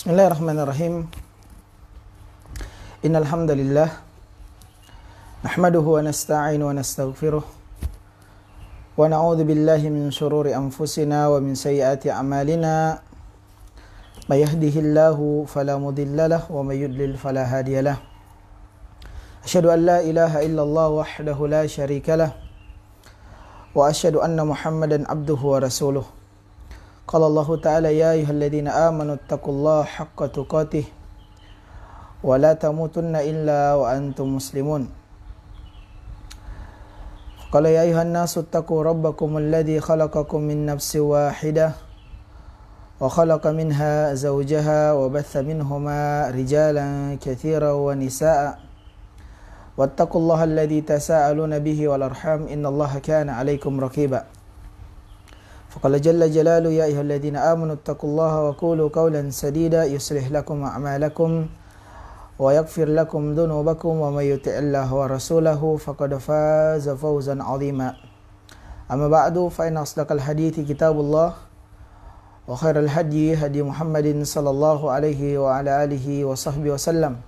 Bismillahirrahmanirrahim. Innal hamdalillah nahmaduhu wa nasta'inu wa nastaghfiruh wa na'udzu billahi min shururi anfusina wa min sayyiati a'malina. May yahdihillahu fala mudilla lahu wa may yudlil fala hadiya lahu. Asyhadu an la ilaha illallah wahdahu la syarika lahu wa asyhadu anna Muhammadan abduhu wa rasuluh. Qala Allah Ta'ala ya ayyuhalladzina amanu taqullaha haqqa tuqatih wa la tamutunna illa wa antum muslimun. Qala ya ayyuhan nasu taqu rabbakum alladzi khalaqakum min nafsin wahidah wa khalaqa minha zawjaha wa batha minhuma rijalan katsiran wa nisaa'a wattaqullaha alladzi tasaaluna bihi wal arham innallaha kana 'alaikum raqiba. Faqala jalla jalalu ya ayyuhalladzina amanu taqullaha wa qulu qawlan sadida yuslih lakum a'malakum wa yaghfir lakum dhunubakum wa may yuti'illaha wa rasulahu faqad faza fawzan 'azima. Amma ba'du fa inna asdaqal hadithi kitabullah wa khairal hadyi hadyi Muhammadin sallallahu alaihi wa ala alihi wa sahbihi wasallam.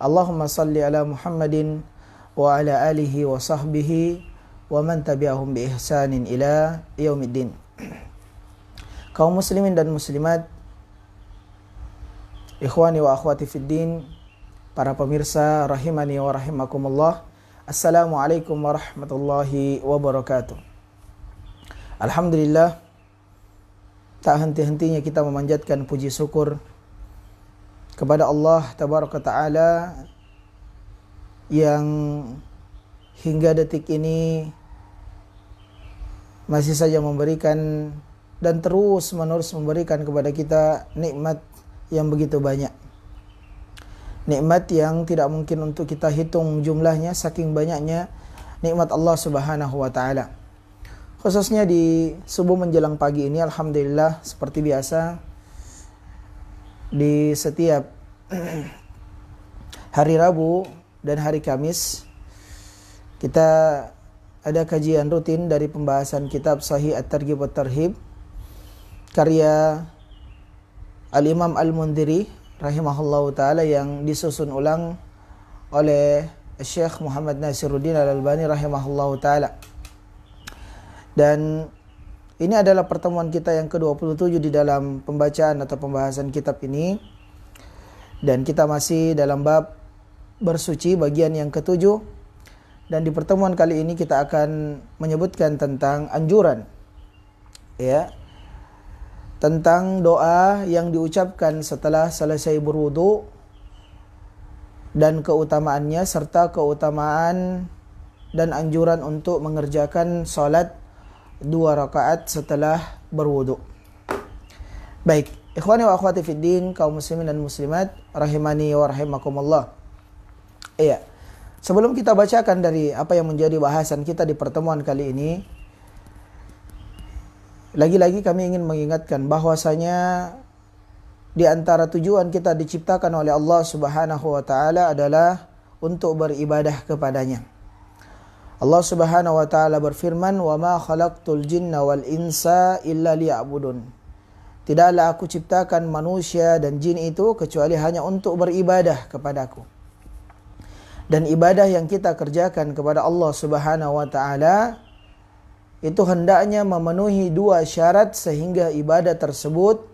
Allahumma salli ala Muhammadin wa ala alihi wa sahbihi wa man tabi'ahum bi ihsanin ila yaumiddin. Kaum muslimin dan muslimat, ikhwani wa akhwati fiddin, para pemirsa rahimani wa rahimakumullah, assalamualaikum warahmatullahi wabarakatuh. Alhamdulillah, tak henti-hentinya kita memanjatkan puji syukur kepada Allah tabaraka ta'ala yang hingga detik ini masih saja memberikan dan terus menerus memberikan kepada kita nikmat yang begitu banyak. Nikmat yang tidak mungkin untuk kita hitung jumlahnya, saking banyaknya nikmat Allah Subhanahu wa taala. Khususnya di subuh menjelang pagi ini, alhamdulillah, seperti biasa di setiap hari Rabu dan hari Kamis kita ada kajian rutin dari pembahasan kitab Sahih At-Targhib wa Tarhib karya Al-Imam Al-Mundhiri rahimahullahu ta'ala yang disusun ulang oleh Syekh Muhammad Nasiruddin Al-Albani rahimahullahu ta'ala. Dan ini adalah pertemuan kita yang ke-27 di dalam pembacaan atau pembahasan kitab ini. Dan kita masih dalam bab bersuci bagian yang ke-7. Dan di pertemuan kali ini kita akan menyebutkan tentang anjuran, ya, tentang doa yang diucapkan setelah selesai berwudu dan keutamaannya serta keutamaan dan anjuran untuk mengerjakan salat 2 rakaat setelah berwudu. Baik, ikhwani wa akhwati fiddin, kaum muslimin dan muslimat rahimani wa rahimakumullah. Iya. Sebelum kita bacakan dari apa yang menjadi bahasan kita di pertemuan kali ini, lagi-lagi kami ingin mengingatkan bahwasanya di antara tujuan kita diciptakan oleh Allah Subhanahu wa taala adalah untuk beribadah kepadanya. Allah Subhanahu wa taala berfirman, "Wa ma khalaqtul jinna wal insa illa liya'budun." Tidaklah aku ciptakan manusia dan jin itu kecuali hanya untuk beribadah kepadaku. Dan ibadah yang kita kerjakan kepada Allah Subhanahu wa taala itu hendaknya memenuhi dua syarat sehingga ibadah tersebut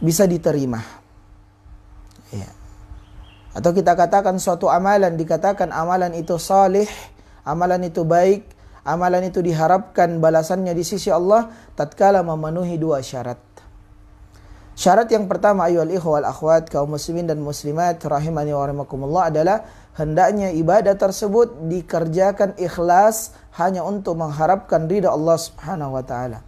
bisa diterima. Ya. Atau kita katakan suatu amalan, dikatakan amalan itu salih, amalan itu baik, amalan itu diharapkan balasannya di sisi Allah tatkala memenuhi dua syarat. Syarat yang pertama, ayyuhal ikhwal akhwat, kaum muslimin dan muslimat rahimani wa rahimakumullah, adalah hendaknya ibadah tersebut dikerjakan ikhlas hanya untuk mengharapkan ridha Allah Subhanahu wa taala.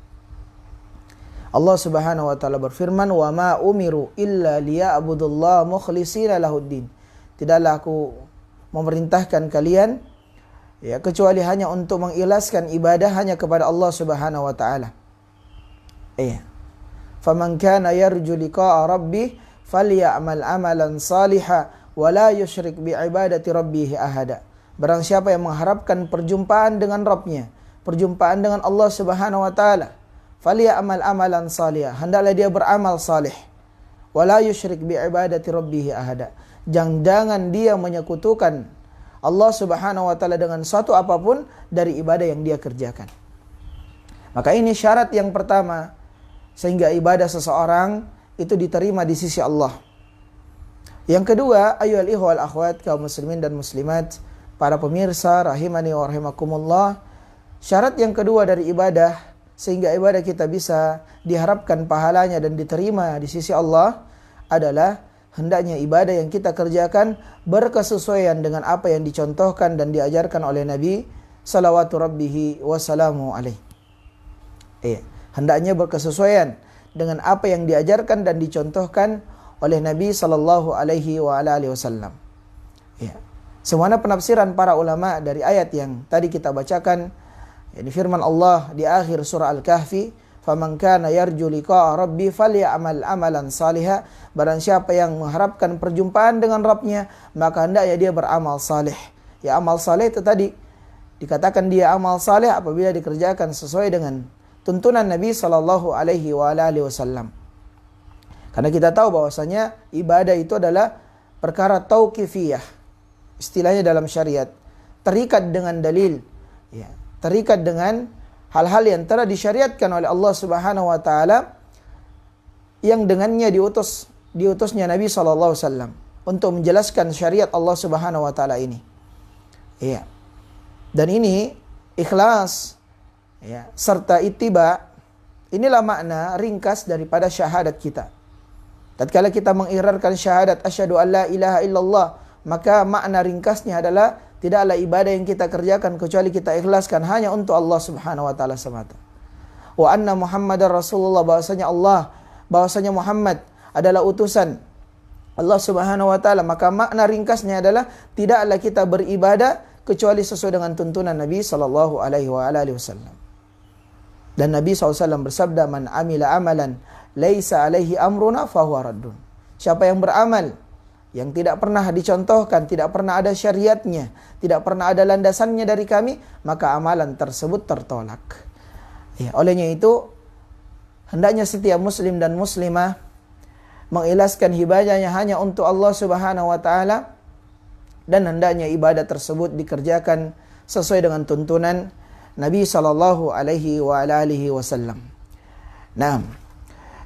Allah Subhanahu wa taala berfirman, "Wa ma umiru illa liya'budullaha mukhlishina lahuddin." Tidaklah aku memerintahkan kalian kecuali hanya untuk mengikhlaskan ibadah hanya kepada Allah Subhanahu wa taala. Faman kana yarju liqa'a rabbih falyamal amalan salihan wa la yusyrik bi ibadati rabbih ahada. Barang siapa yang mengharapkan perjumpaan dengan Rabbnya, perjumpaan dengan Allah Subhanahu wa taala, falyamal amalan salihan, hendaklah dia beramal salih. Wa la yusyrik bi ibadati rabbih ahada. Jangan dia menyekutukan Allah Subhanahu wa taala dengan suatu apapun dari ibadah yang dia kerjakan. Maka ini syarat yang pertama sehingga ibadah seseorang itu diterima di sisi Allah. Yang kedua, ayyuhal ikhwal akhwat, kaum muslimin dan muslimat, para pemirsa rahimani wa rahimakumullah, syarat yang kedua dari ibadah sehingga ibadah kita bisa diharapkan pahalanya dan diterima di sisi Allah adalah hendaknya ibadah yang kita kerjakan berkesesuaian dengan apa yang dicontohkan dan diajarkan oleh Nabi salawatu rabbihi wassalamu alaihi. Hendaknya berkesesuaian dengan apa yang diajarkan dan dicontohkan oleh Nabi sallallahu alaihi wasallam. Semua penafsiran para ulama dari ayat yang tadi kita bacakan, yakni firman Allah di akhir surah Al-Kahfi, "Faman kana yarju liqa'a rabbi falyamal amalan salihan." Barang siapa yang mengharapkan perjumpaan dengan Rabbnya, maka hendaknya dia beramal saleh. Amal saleh itu tadi dikatakan dia amal saleh apabila dikerjakan sesuai dengan tuntunan Nabi sallallahu alaihi wasallam. Karena kita tahu bahwasanya ibadah itu adalah perkara tauqifiyah. Istilahnya dalam syariat, terikat dengan dalil, terikat dengan hal-hal yang telah disyariatkan oleh Allah Subhanahu wa taala yang dengannya diutusnya Nabi sallallahu alaihi wasallam untuk menjelaskan syariat Allah Subhanahu wa taala ini. Dan ini ikhlas serta ittiba, inilah makna ringkas daripada syahadat kita. Tatkala kita mengikrarkan syahadat asyhadu an la ilaha illallah, maka makna ringkasnya adalah tidaklah ibadah yang kita kerjakan kecuali kita ikhlaskan hanya untuk Allah Subhanahu wa taala semata. Wa anna Muhammadar Rasulullah, bahwasanya Muhammad adalah utusan Allah Subhanahu wa taala, maka makna ringkasnya adalah tidaklah kita beribadah kecuali sesuai dengan tuntunan Nabi sallallahu alaihi wasallam. Dan Nabi SAW bersabda, "Man amila amalan laisa alaihi amruna fahuwa raddun." Siapa yang beramal yang tidak pernah dicontohkan, tidak pernah ada syariatnya, tidak pernah ada landasannya dari kami, maka amalan tersebut tertolak. Olehnya itu, hendaknya setiap muslim dan muslimah mengikhlaskan ibadahnya hanya untuk Allah Subhanahu wa taala, dan hendaknya ibadah tersebut dikerjakan sesuai dengan tuntunan Nabi sallallahu alaihi wasallam. Nah,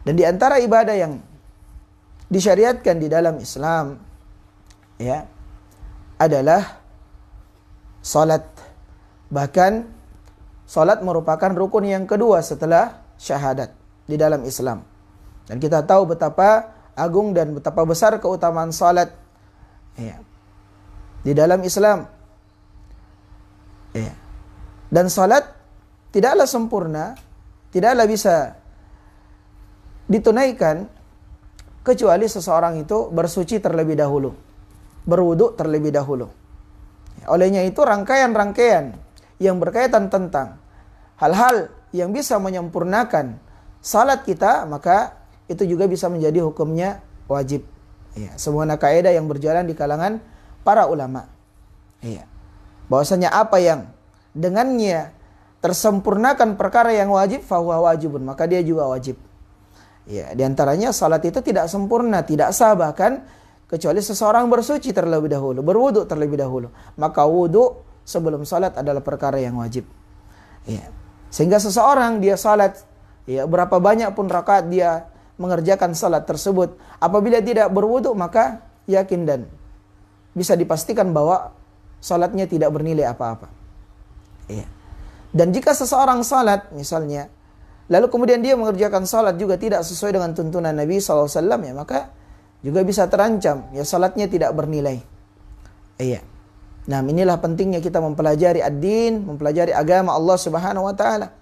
dan di antara ibadah yang disyariatkan di dalam Islam adalah salat. Bahkan salat merupakan rukun yang kedua setelah syahadat di dalam Islam. Dan kita tahu betapa agung dan betapa besar keutamaan salat di dalam Islam. Dan salat tidaklah sempurna, tidaklah bisa ditunaikan kecuali seseorang itu bersuci terlebih dahulu, berwudu terlebih dahulu. Olehnya itu rangkaian-rangkaian yang berkaitan tentang hal-hal yang bisa menyempurnakan salat kita, maka itu juga bisa menjadi hukumnya wajib. Sebuah kaidah yang berjalan di kalangan para ulama. Bahwasanya apa yang dengannya tersempurnakan perkara yang wajib, fahuwa wajibun, maka dia juga wajib. Di antaranya salat itu tidak sempurna, tidak sah bahkan kecuali seseorang bersuci terlebih dahulu, berwudu terlebih dahulu. Maka wudu sebelum salat adalah perkara yang wajib. Ya. Sehingga seseorang dia salat, ya, berapa banyak pun rakaat dia mengerjakan salat tersebut, apabila tidak berwudu maka yakin dan bisa dipastikan bahwa salatnya tidak bernilai apa-apa. Ya. Dan jika seseorang salat misalnya, lalu kemudian dia mengerjakan salat juga tidak sesuai dengan tuntunan Nabi SAW, ya, maka juga bisa terancam, ya, salatnya tidak bernilai. Iya. Nah, inilah pentingnya kita mempelajari ad-din, mempelajari agama Allah Subhanahu wa taala.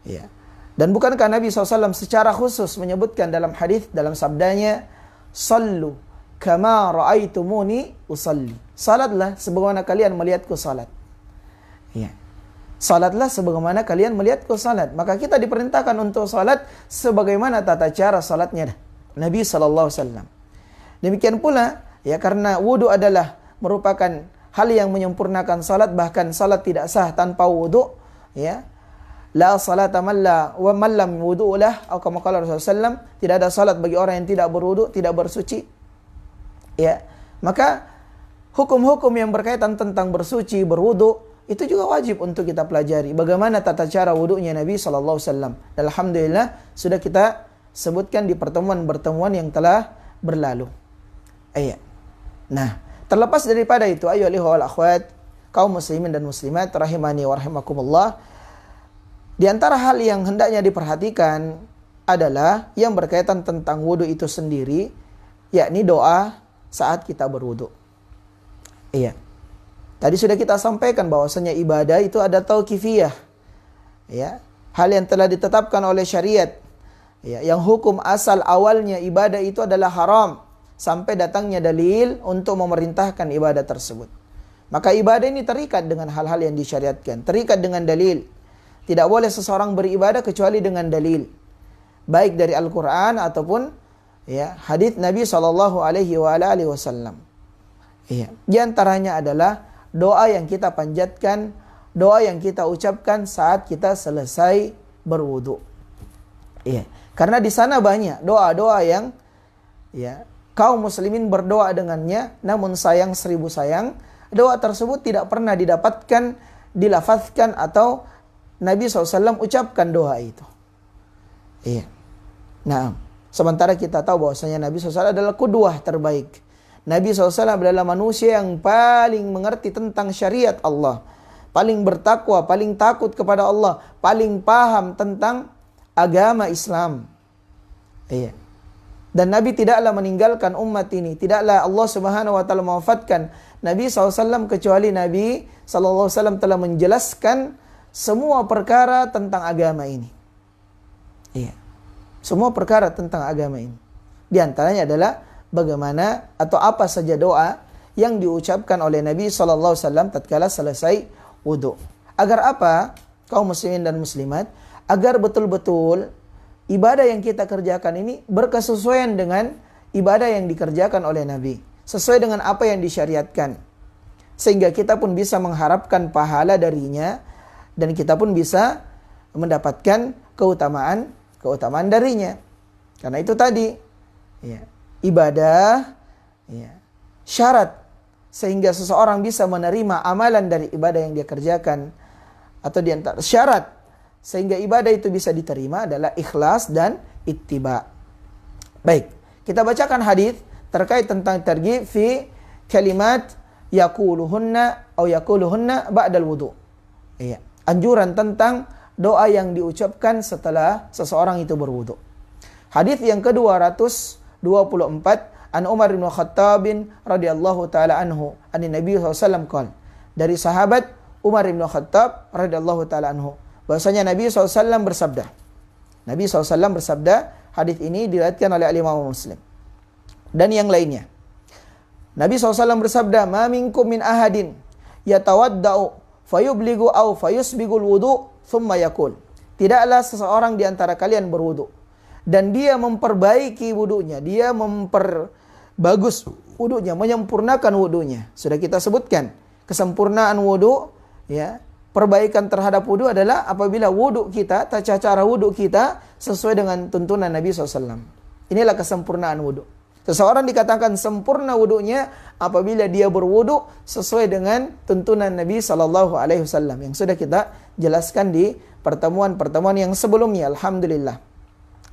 Iya. Dan bukankah Nabi SAW secara khusus menyebutkan dalam hadis, dalam sabdanya, "Sallu kama ra'aitumuni usalli." Salatlah sebagaimana kalian melihatku salat. Iya. Salatlah sebagaimana kalian melihatku salat. Maka kita diperintahkan untuk salat sebagaimana tata cara salatnya Nabi SAW. Demikian pula, ya, karena wudu adalah merupakan hal yang menyempurnakan salat, bahkan salat tidak sah tanpa wudu, ya. La salata man lam wudu lah, atau kama qala Rasulullah SAW, tidak ada salat bagi orang yang tidak berwudu, tidak bersuci. Ya. Maka hukum-hukum yang berkaitan tentang bersuci, berwudu, itu juga wajib untuk kita pelajari. Bagaimana tata cara wudunya Nabi SAW. Alhamdulillah sudah kita sebutkan di pertemuan-pertemuan yang telah berlalu. Iya. Nah, terlepas daripada itu, ayyuhal ikhwah wal akhwat, kaum muslimin dan muslimat rahimani wa rahimakumullah, di antara hal yang hendaknya diperhatikan adalah yang berkaitan tentang wudu itu sendiri, yakni doa saat kita berwudu. Iya. Tadi sudah kita sampaikan bahwasanya ibadah itu ada tauqifiyah. Ya, hal yang telah ditetapkan oleh syariat. Ya, yang hukum asal awalnya ibadah itu adalah haram sampai datangnya dalil untuk memerintahkan ibadah tersebut. Maka ibadah ini terikat dengan hal-hal yang disyariatkan, terikat dengan dalil. Tidak boleh seseorang beribadah kecuali dengan dalil, baik dari Al-Quran ataupun, ya, hadits Nabi SAW. Iya. Di antaranya adalah doa yang kita panjatkan, doa yang kita ucapkan saat kita selesai berwudu. Iya. Karena di sana banyak doa-doa yang, ya, kaum muslimin berdoa dengannya, namun sayang 1000 sayang, doa tersebut tidak pernah didapatkan, dilafazkan atau Nabi SAW ucapkan doa itu. Iya. Nah, sementara kita tahu bahwasanya Nabi SAW adalah qudwah terbaik. Nabi SAW adalah manusia yang paling mengerti tentang syariat Allah, paling bertakwa, paling takut kepada Allah, paling paham tentang agama Islam. Iya. Dan Nabi tidaklah meninggalkan umat ini, tidaklah Allah Subhanahu wa taala mewafatkan Nabi SAW kecuali Nabi SAW telah menjelaskan semua perkara tentang agama ini. Iya. Semua perkara tentang agama ini. Di antaranya adalah bagaimana atau apa saja doa yang diucapkan oleh Nabi SAW tatkala selesai wudu. Agar apa? Kaum muslimin dan muslimat, agar betul-betul ibadah yang kita kerjakan ini berkesesuaian dengan ibadah yang dikerjakan oleh Nabi, sesuai dengan apa yang disyariatkan, sehingga kita pun bisa mengharapkan pahala darinya dan kita pun bisa mendapatkan keutamaan darinya. Karena itu tadi, ya, ibadah, ya, syarat sehingga seseorang bisa menerima amalan dari ibadah yang dia kerjakan, atau di antara syarat sehingga ibadah itu bisa diterima adalah ikhlas dan ittiba. Baik, kita bacakan hadis terkait tentang targhib fi kalimat yaquluhunna atau yaquluhunna ba'dal wudu. Iya, anjuran tentang doa yang diucapkan setelah seseorang itu berwudu. Hadis yang ke-224, an Umar bin Khattab radhiyallahu taala anhu, an Nabi SAW qala, dari sahabat Umar bin Khattab radhiyallahu taala anhu, bahwasanya Nabi SAW bersabda. Nabi SAW bersabda, hadis ini diriwayatkan oleh Imam Muslim dan yang lainnya. Nabi SAW bersabda, "Ma minkum min ahadin yatawaddau fayubligu au fayusbigul wudu thumma yaqul." Tidaklah seseorang di antara kalian berwudu dan dia memperbaiki wudunya, dia memperbagus wudunya, menyempurnakan wudunya. Sudah kita sebutkan kesempurnaan wudu, ya. Perbaikan terhadap wudu adalah apabila wudu kita, tata cara wudu kita sesuai dengan tuntunan Nabi SAW. Inilah kesempurnaan wudu. Seseorang dikatakan sempurna wudunya apabila dia berwudu sesuai dengan tuntunan Nabi sallallahu alaihi wasallam yang sudah kita jelaskan di pertemuan-pertemuan yang sebelumnya. Alhamdulillah.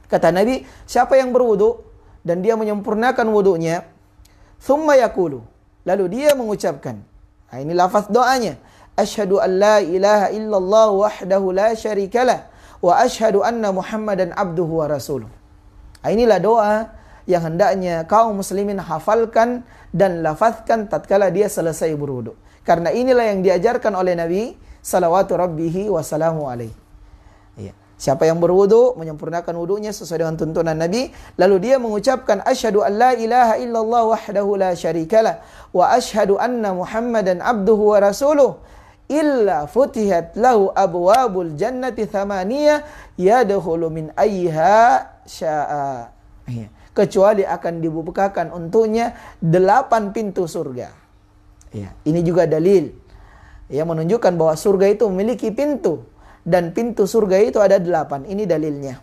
Kata Nabi, siapa yang berwudu dan dia menyempurnakan wudunya, thumma yaqulu, lalu dia mengucapkan, ini lafaz doanya, asyhadu an la ilaha illallah wahdahu la syarikalah wa asyhadu anna Muhammadan abduhu wa rasuluh. Inilah doa yang hendaknya kaum muslimin hafalkan dan lafazkan tatkala dia selesai berwudu. Karena inilah yang diajarkan oleh Nabi salawatu rabbihi wa salamu alaihi. Ya. Siapa yang berwudu menyempurnakan wudunya sesuai dengan tuntunan Nabi, lalu dia mengucapkan asyhadu an la ilaha illallah wahdahu la syarikalah wa asyhadu anna Muhammadan abduhu wa rasuluh, illa futihat lahu abwabul jannati thamaniyah yadkhulu min ayyiha syaa. Kecuali akan dibukakan untuknya 8 pintu surga. Ya, ini juga dalil yang menunjukkan bahwa surga itu memiliki pintu dan pintu surga itu ada 8. Ini dalilnya.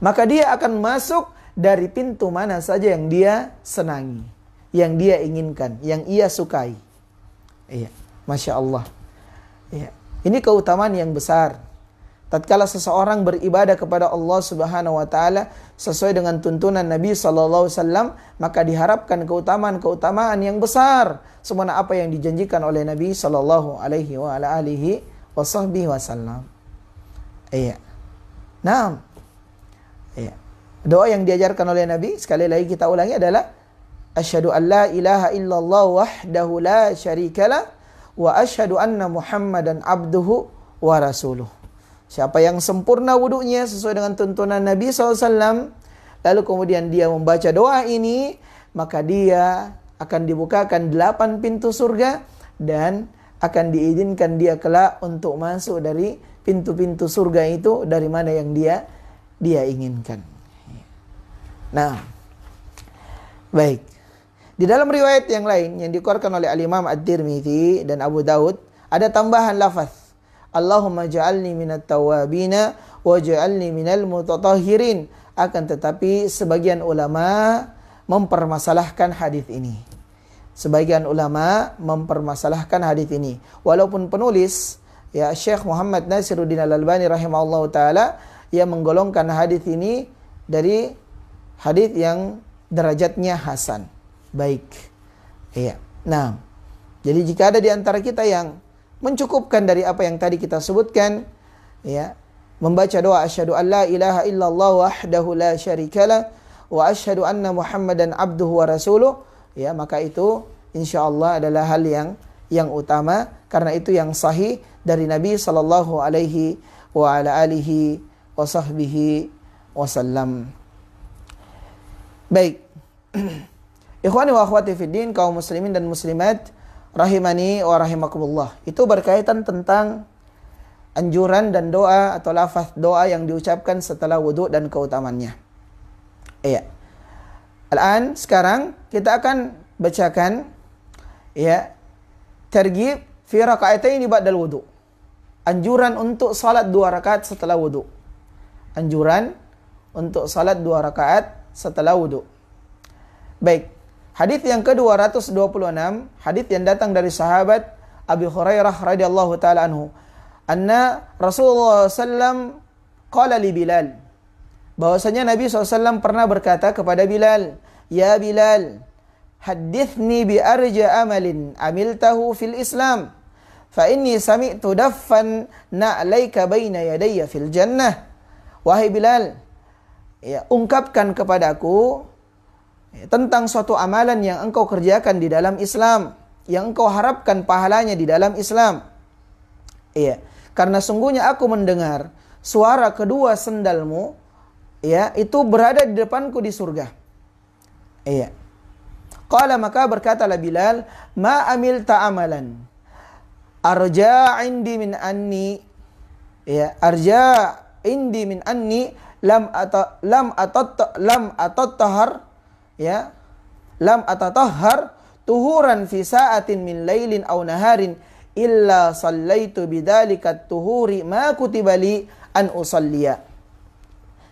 Maka dia akan masuk dari pintu mana saja yang dia senangi, yang dia inginkan, yang ia sukai. Iya, Masya Allah. Iya. Ini keutamaan yang besar. Tatkala seseorang beribadah kepada Allah Subhanahu wa taala sesuai dengan tuntunan Nabi sallallahu alaihi wasallam, maka diharapkan keutamaan-keutamaan yang besar semana apa yang dijanjikan oleh Nabi sallallahu alaihi wa ala alihi wasallam. Iya. Naam. Iya. Doa yang diajarkan oleh Nabi, sekali lagi kita ulangi, adalah asyhadu an la ilaha illallah wahdahu la syarikalah wa asyhadu anna Muhammadan abduhu wa rasuluh. Siapa yang sempurna wudunya sesuai dengan tuntunan Nabi SAW, lalu kemudian dia membaca doa ini, maka dia akan dibukakan 8 pintu surga dan akan diizinkan dia kelak untuk masuk dari pintu-pintu surga itu dari mana yang dia inginkan. Nah, baik. Di dalam riwayat yang lain yang dikeluarkan oleh Al-Imam At-Tirmidzi dan Abu Daud, ada tambahan lafaz, Allahumma ja'alni minat tawabina wa ja'alni minal mutatahhirin. Akan tetapi sebagian ulama mempermasalahkan hadis ini. Sebagian ulama mempermasalahkan hadis ini. Walaupun penulis, ya, Syekh Muhammad Nasiruddin Al-Albani rahimahullah ta'ala, ia menggolongkan hadis ini dari hadis yang derajatnya hasan, baik. Iya. Nah, jadi jika ada di antara kita yang mencukupkan dari apa yang tadi kita sebutkan, ya, membaca doa asyhadu an la ilaha illallah wahdahu la syarikalah wa asyhadu anna Muhammadan abduhu wa rasuluh, ya, maka itu insyaallah adalah hal yang utama, karena itu yang sahih dari Nabi sallallahu alaihi wa ala alihi wa sahbihi wasallam. Baik. Ikhwani wa akhwati fiddin, kaum muslimin dan muslimat rahimani wa rahimakumullah. Itu berkaitan tentang anjuran dan doa atau lafaz doa yang diucapkan setelah wudu dan keutamannya. Iya. Sekarang kita akan bacakan, ya, targhib fi raka'ataini ba'dal wudu. Anjuran untuk salat 2 rakaat setelah wudu. Anjuran untuk salat 2 rakaat setelah wudu. Baik. Hadis yang ke-226, hadis yang datang dari sahabat Abi Hurairah radhiyallahu taala anhu, anna Rasulullah sallam qala li Bilal, bahwasanya Nabi SAW pernah berkata kepada Bilal, ya Bilal, hadithni bi arja amalin amiltahu fil Islam, fa inni sami'tu daffan na'laika baina yadayya fil jannah. Wahai Bilal, ya, ungkapkan kepadaku tentang suatu amalan yang engkau kerjakan di dalam Islam, yang engkau harapkan pahalanya di dalam Islam. Iya, karena sungguhnya aku mendengar suara kedua sendalmu, ya, itu berada di depanku di surga. Iya. Qala, maka berkatalah Bilal, ma amilta amalan arja indi min anni, ya, arja indi min anni lam atatahhar, ya, lam atatahhar tuhuran fi sa'atin min lailin aw naharin illa sallaitu bidzalika tuhuri ma kutiba li an usalliya.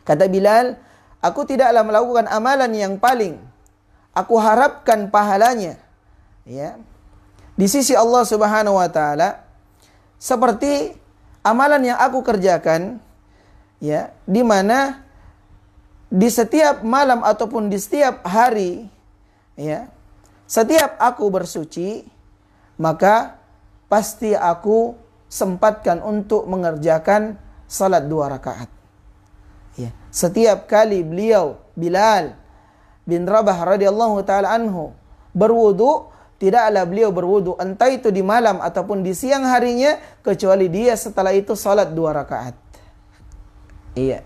Kata Bilal, aku tidaklah melakukan amalan yang paling aku harapkan pahalanya, ya, di sisi Allah Subhanahu wa taala seperti amalan yang aku kerjakan, ya, di mana di setiap malam ataupun di setiap hari, ya, setiap aku bersuci, maka pasti aku sempatkan untuk mengerjakan salat 2 rakaat. Ya, setiap kali Bilal bin Rabah radhiyallahu taala anhu berwudu, tidaklah beliau berwudu entah itu di malam ataupun di siang harinya kecuali dia setelah itu salat 2 rakaat. Iya.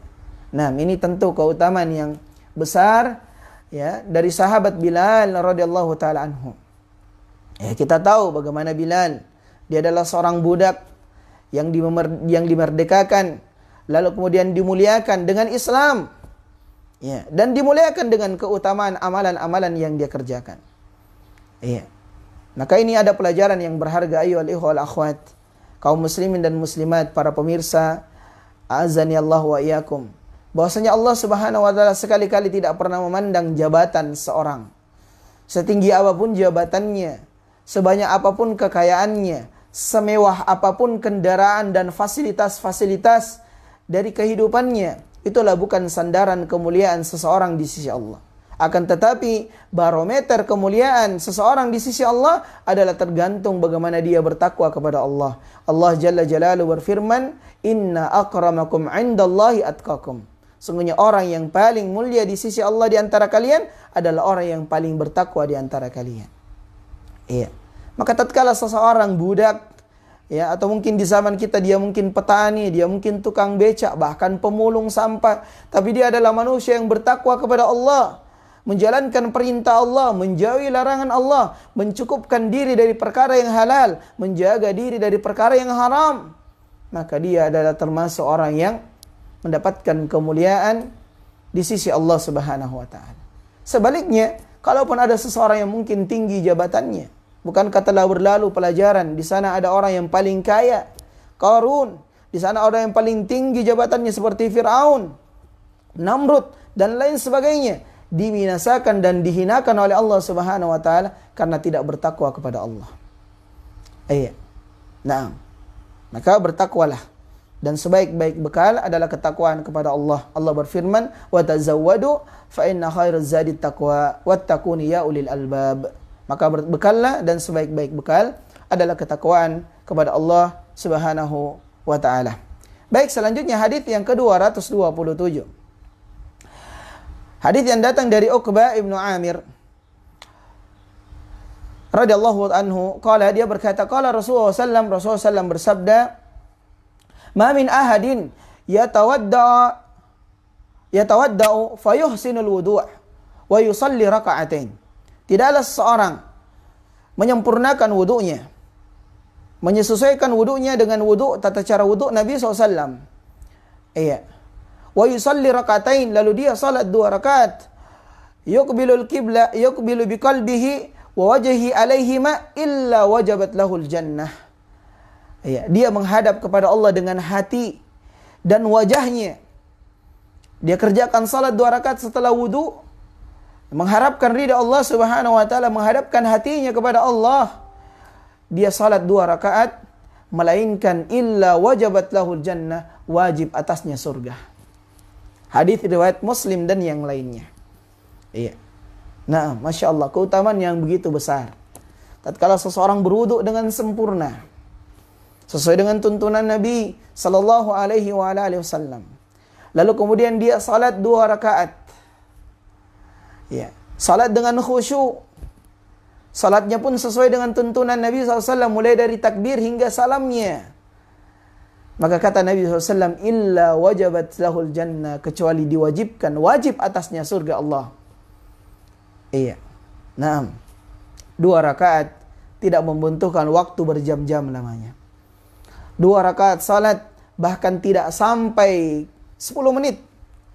Nah, ini tentu keutamaan yang besar, ya, dari sahabat Bilal radhiyallahu taala anhu. Ya, kita tahu bagaimana Bilal, dia adalah seorang budak yang dimerdekakan, lalu kemudian dimuliakan dengan Islam, ya, dan dimuliakan dengan keutamaan amalan-amalan yang dia kerjakan. Iya. Maka ini ada pelajaran yang berharga ayyuhal ikhwal akhwat, kaum muslimin dan muslimat, para pemirsa, azani Allah wa iyyakum, bahwasanya Allah Subhanahu wa taala sekali-kali tidak pernah memandang jabatan seorang. Setinggi apapun jabatannya, sebanyak apapun kekayaannya, semewah apapun kendaraan dan fasilitas-fasilitas dari kehidupannya, itulah bukan sandaran kemuliaan seseorang di sisi Allah. Akan tetapi barometer kemuliaan seseorang di sisi Allah adalah tergantung bagaimana dia bertakwa kepada Allah. Allah Jalla Jalaluhu berfirman, "Inna akramakum 'indallahi atqakum." Sungguhnya orang yang paling mulia di sisi Allah di antara kalian adalah orang yang paling bertakwa di antara kalian. Iya. Maka tatkala seseorang budak, ya, atau mungkin di zaman kita dia mungkin petani, dia mungkin tukang becak, bahkan pemulung sampah, tapi dia adalah manusia yang bertakwa kepada Allah, menjalankan perintah Allah, menjauhi larangan Allah, mencukupkan diri dari perkara yang halal, menjaga diri dari perkara yang haram, maka dia adalah termasuk orang yang mendapatkan kemuliaan di sisi Allah Subhanahu wa taala. Sebaliknya, kalaupun ada seseorang yang mungkin tinggi jabatannya, bukankah telah berlalu pelajaran, di sana ada orang yang paling kaya, Qarun, di sana ada yang paling tinggi jabatannya seperti Firaun, Namrud dan lain sebagainya, dibinasakan dan dihinakan oleh Allah Subhanahu wa taala karena tidak bertakwa kepada Allah. Iya. Nah, maka bertakwalah, dan sebaik-baik bekal adalah ketakwaan kepada Allah. Allah berfirman, "Wa tazawwadu fa inna khairaz zadi taqwa wattaquni ya ulil albab." Maka berbekallah, dan sebaik-baik bekal adalah ketakwaan kepada Allah Subhanahu wa taala. Baik, selanjutnya hadis yang ke-227. Hadis yang datang dari Uqbah ibnu Amir radhiyallahu anhu, qala, dia berkata, qala Rasulullah sallallahu bersabda, "Ma min ahadin yatawadda'u fayuhsinul wudu' wa yusalli raka'atain." Tidaklah seseorang menyempurnakan wudunya, menyesuaikan wudunya dengan wudu tata cara wudu Nabi SAW. Iya. Wa yusalli raka'atain, lalu dia salat 2 rakaat. Yuqbilul qibla, yuqbilu biqalbihi wa wajhi alaihima illa wajabat lahul jannah. Ya, dia menghadap kepada Allah dengan hati dan wajahnya. Dia kerjakan salat 2 rakaat setelah wudu, mengharapkan ridha Allah Subhanahu wa taala, menghadapkan hatinya kepada Allah. Dia salat 2 rakaat, melainkan illa wajabat lahul jannah, wajib atasnya surga. Hadis riwayat Muslim dan yang lainnya. Iya. Nah, Masya Allah, keutamaan yang begitu besar tatkala seseorang berwudu dengan sempurna, sesuai dengan tuntunan Nabi sallallahu alaihi wasallam. Lalu kemudian dia salat 2 rakaat. Ya, salat dengan khusyuk. Salatnya pun sesuai dengan tuntunan Nabi SAW, mulai dari takbir hingga salamnya. Maka kata Nabi SAW, illa wajabat lahul jannah, kecuali diwajibkan, wajib atasnya surga Allah. Iya. Nah, 2 rakaat tidak membutuhkan waktu berjam-jam namanya. 2 rakaat salat bahkan tidak sampai 10 menit.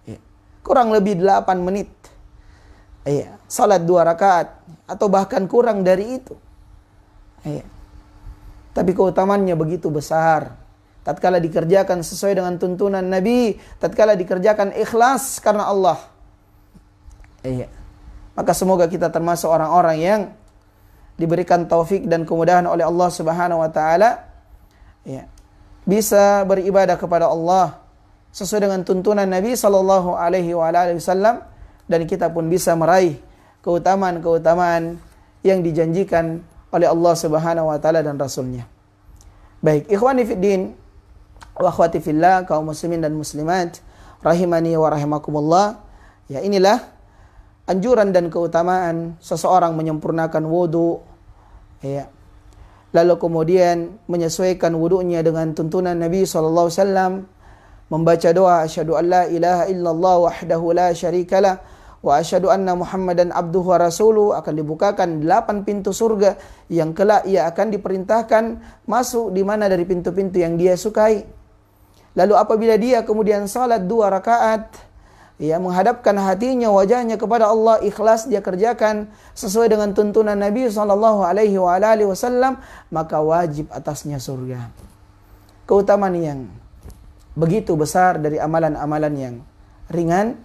Ya. Kurang lebih 8 menit. Iya. Salat 2 rakaat atau bahkan kurang dari itu. Iya. Tapi keutamaannya begitu besar. Tatkala dikerjakan sesuai dengan tuntunan Nabi, tatkala dikerjakan ikhlas karena Allah. Iya. Maka semoga kita termasuk orang-orang yang diberikan taufik dan kemudahan oleh Allah Subhanahu wa taala, ya, bisa beribadah kepada Allah sesuai dengan tuntunan Nabi sallallahu alaihi wasallam, dan kita pun bisa meraih keutamaan-keutamaan yang dijanjikan oleh Allah Subhanahu wa taala dan Rasulnya. Baik, ikhwani fiddin wa akhwati fillah, kaum muslimin dan muslimat rahimani wa rahimakumullah. Ya, inilah anjuran dan keutamaan seseorang menyempurnakan wudu, ya, lalu kemudian menyesuaikan wudunya dengan tuntunan Nabi SAW, membaca doa asyhadu an la ilaha illallah wahdahu la syarikalah wa asyhadu anna Muhammadan abduhu wa rasuluh, akan dibukakan 8 pintu surga yang kelak ia akan diperintahkan masuk di mana dari pintu-pintu yang dia sukai. Lalu apabila dia kemudian salat 2 rakaat, ya, menghadapkan hatinya, wajahnya kepada Allah, ikhlas dia kerjakan sesuai dengan tuntunan Nabi SAW, maka wajib atasnya surga. Keutamaan yang begitu besar dari amalan-amalan yang ringan,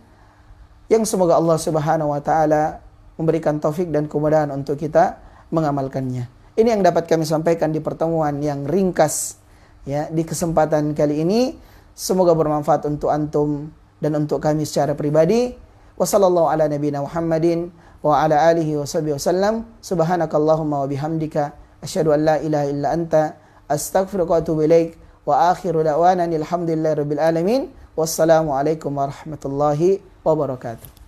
yang semoga Allah Subhanahu wa taala memberikan taufik dan kemudahan untuk kita mengamalkannya. Ini yang dapat kami sampaikan di pertemuan yang ringkas, ya, di kesempatan kali ini. Semoga bermanfaat untuk antum dan untuk kami secara pribadi. Wassallallahu ala nabiyina Muhammadin wa ala alihi washabihi wasallam. Subhanakallahumma wa bihamdika asyhadu an la ilaha illa anta astaghfiruka wa atubu ilaik. Wa akhiru da'wana alhamdulillahi rabbil alamin. Wassalamu alaikum warahmatullahi wabarakatuh.